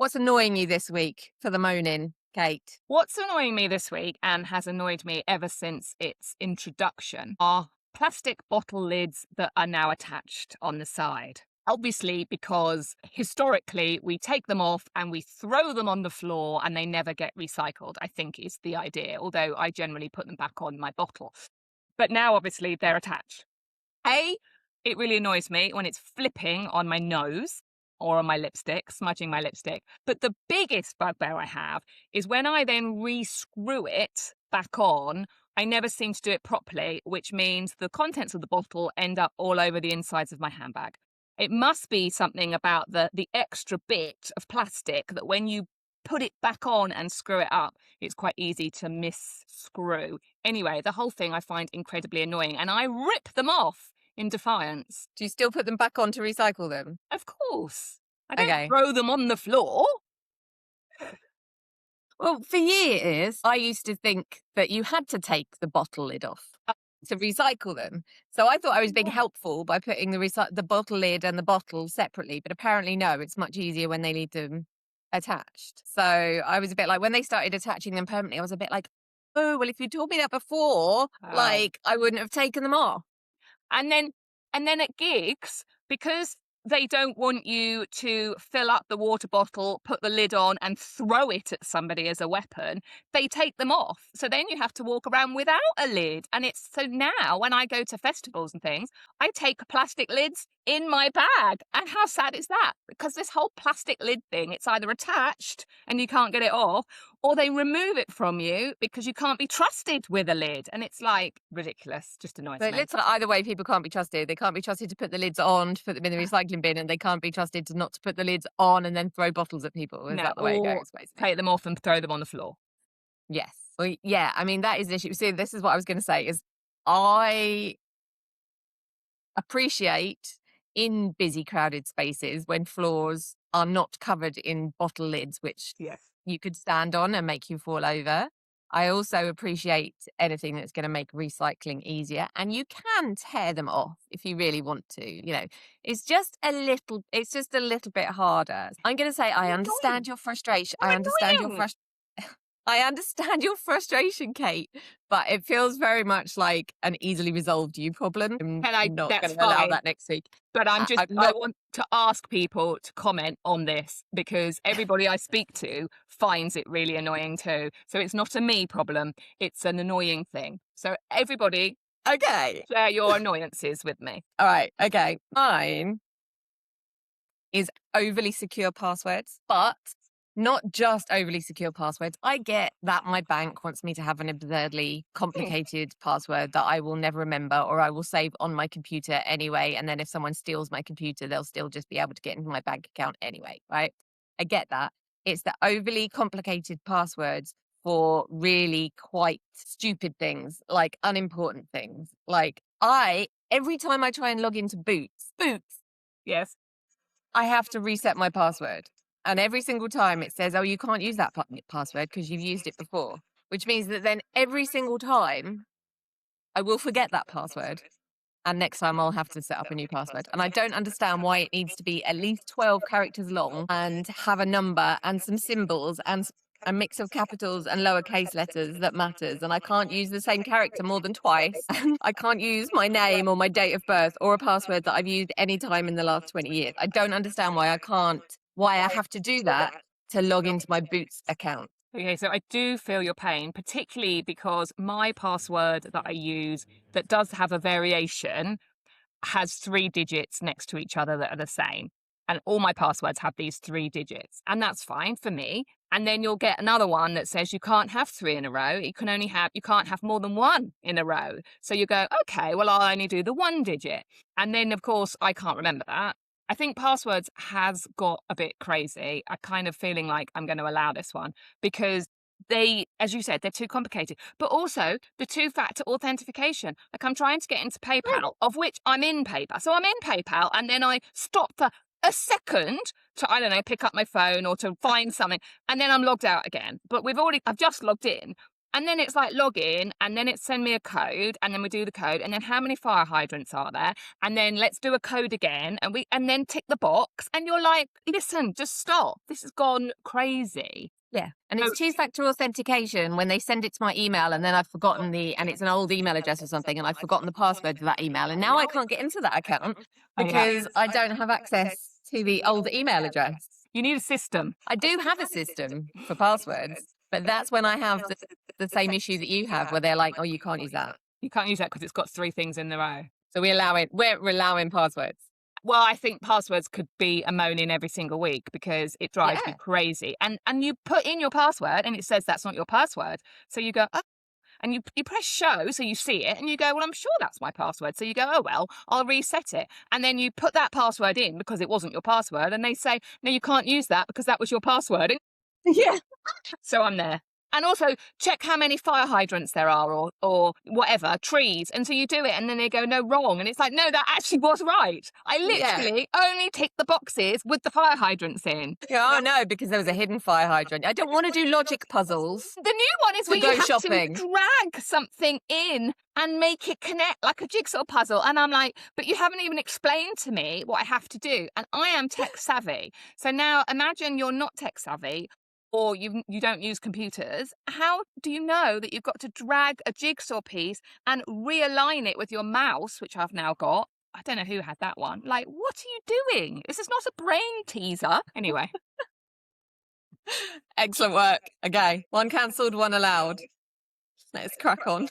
What's annoying you this week for the Moan In, Kate? What's annoying me this week and has annoyed me ever since its introduction are plastic bottle lids that are now attached on the side. Obviously, because historically we take them off and we throw them on the floor and they never get recycled, I think is the idea, although I generally put them back on my bottle. But now, obviously, they're attached. It really annoys me when it's flipping on my nose or on my lipstick, smudging my lipstick. But the biggest bugbear I have is when I then re-screw it back on, I never seem to do it properly, which means the contents of the bottle end up all over the insides of my handbag. It must be something about the extra bit of plastic that when you put it back on and screw it up, it's quite easy to mis-screw. Anyway, the whole thing I find incredibly annoying and I rip them off in defiance. Do you still put them back on to recycle them? Of course. I don't Okay. throw them on the floor. Well, for years, I used to think that you had to take the bottle lid off to recycle them. So I thought I was being helpful by putting the bottle lid and the bottle separately, but apparently no, it's much easier when they need them attached. So I was a bit like, when they started attaching them permanently, I was a bit like, oh, well, if you told me that before, like I wouldn't have taken them off. And then at gigs, because they don't want you to fill up the water bottle, put the lid on and throw it at somebody as a weapon, they take them off. So then you have to walk around without a lid. And it's so now when I go to festivals and things, I take plastic lids in my bag. And how sad is that? Because this whole plastic lid thing, it's either attached and you can't get it off, or they remove it from you because you can't be trusted with a lid. And it's like ridiculous, just annoys So me. literally either way, people can't be trusted. They can't be trusted to put the lids on, to put them in the recycling bin, and they can't be trusted to not to put the lids on and then throw bottles at people. Is that the way it or goes, basically? take them off and throw them on the floor. Yes. Well, yeah, I mean, that is an issue. See, this is what I was going to say is I appreciate in busy, crowded spaces when floors are not covered in bottle lids, which Yes. you could stand on and make you fall over. I also appreciate anything that's going to make recycling easier, and you can tear them off if you really want to. It's just a little bit harder. I'm going to say I understand your frustration. I understand your Annoying. I understand your frustration, Kate, but it feels very much like an easily resolved you problem. I'm not That's going to allow fine. that next week. But I'm I not. want to ask people to comment on this because everybody I speak to finds it really annoying too. So it's not a me problem, it's an annoying thing. So everybody Okay. share your annoyances with me. All right. Okay. Mine is overly secure passwords, but not just overly secure passwords. I get that my bank wants me to have an absurdly complicated password that I will never remember or I will save on my computer anyway. And then if someone steals my computer, they'll still just be able to get into my bank account anyway, right? I get that. It's the overly complicated passwords for really quite stupid things, like unimportant things. Like every time I try and log into Boots, Yes. I have to reset my password. And every single time it says, oh, you can't use that password because you've used it before, which means that then every single time I will forget that password. And next time I'll have to set up a new password. And I don't understand why it needs to be at least 12 characters long and have a number and some symbols and a mix of capitals and lowercase letters that matters. And I can't use the same character more than twice. And I can't use my name or my date of birth or a password that I've used any time in the last 20 years. I don't understand why I have to do that to log into my Boots account. Okay, so I do feel your pain, particularly because my password that I use that does have a variation has 3 digits next to each other that are the same. And all my passwords have these 3 digits. And that's fine for me. And then you'll get another one that says you can't have 3 in a row. You can't have more than 1 in a row. So you go, okay, well, I'll only do the 1 digit. And then, of course, I can't remember that. I think passwords has got a bit crazy. I kind of feeling like I'm going to allow this one because they, as you said, they're too complicated. But also the 2-factor authentication. Like I'm trying to get into PayPal, of which I'm in PayPal. So I'm in PayPal and then I stop for a second to, I don't know, pick up my phone or to find something. And then I'm logged out again. But I've just logged in. And then it's like log in, and then it's send me a code, and then we do the code, and then how many fire hydrants are there? And then let's do a code again, and then tick the box, and you're like, listen, just stop. This has gone crazy. Yeah. And So- it's two-factor authentication when they send it to my email and then I've forgotten and it's an old email address or something and I've forgotten the password to that email. And now I can't get into that account because I don't have access to the old email address. You need a system. I do have a system for passwords, but that's when I have the same issue that you have where they're like, oh, you can't use that. You can't use that because it's got 3 things in a row. So we're allowing passwords. Well, I think passwords could be a Moan In every single week because it drives me Yeah. crazy. And you put in your password and it says that's not your password. So you go, oh, and you press show so you see it and you go, well, I'm sure that's my password. So you go, oh, well, I'll reset it. And then you put that password in because it wasn't your password. And they say, no, you can't use that because that was your password. Yeah. So I'm there. And also check how many fire hydrants there are or whatever, trees. And so you do it and then they go, no, wrong. And it's like, no, that actually was right. I literally only ticked the boxes with the fire hydrants in. Oh, no, because there was a hidden fire hydrant. I don't want to do logic puzzles. The new one is To where go you have shopping. to drag something in and make it connect like a jigsaw puzzle. And I'm like, but you haven't even explained to me what I have to do. And I am tech savvy. So now imagine you're not tech savvy or you don't use computers. How do you know that you've got to drag a jigsaw piece and realign it with your mouse, which I've now got? I don't know who had that one. Like, what are you doing? This is not a brain teaser. Anyway. Excellent work. Okay, one cancelled, one allowed. Let's crack on.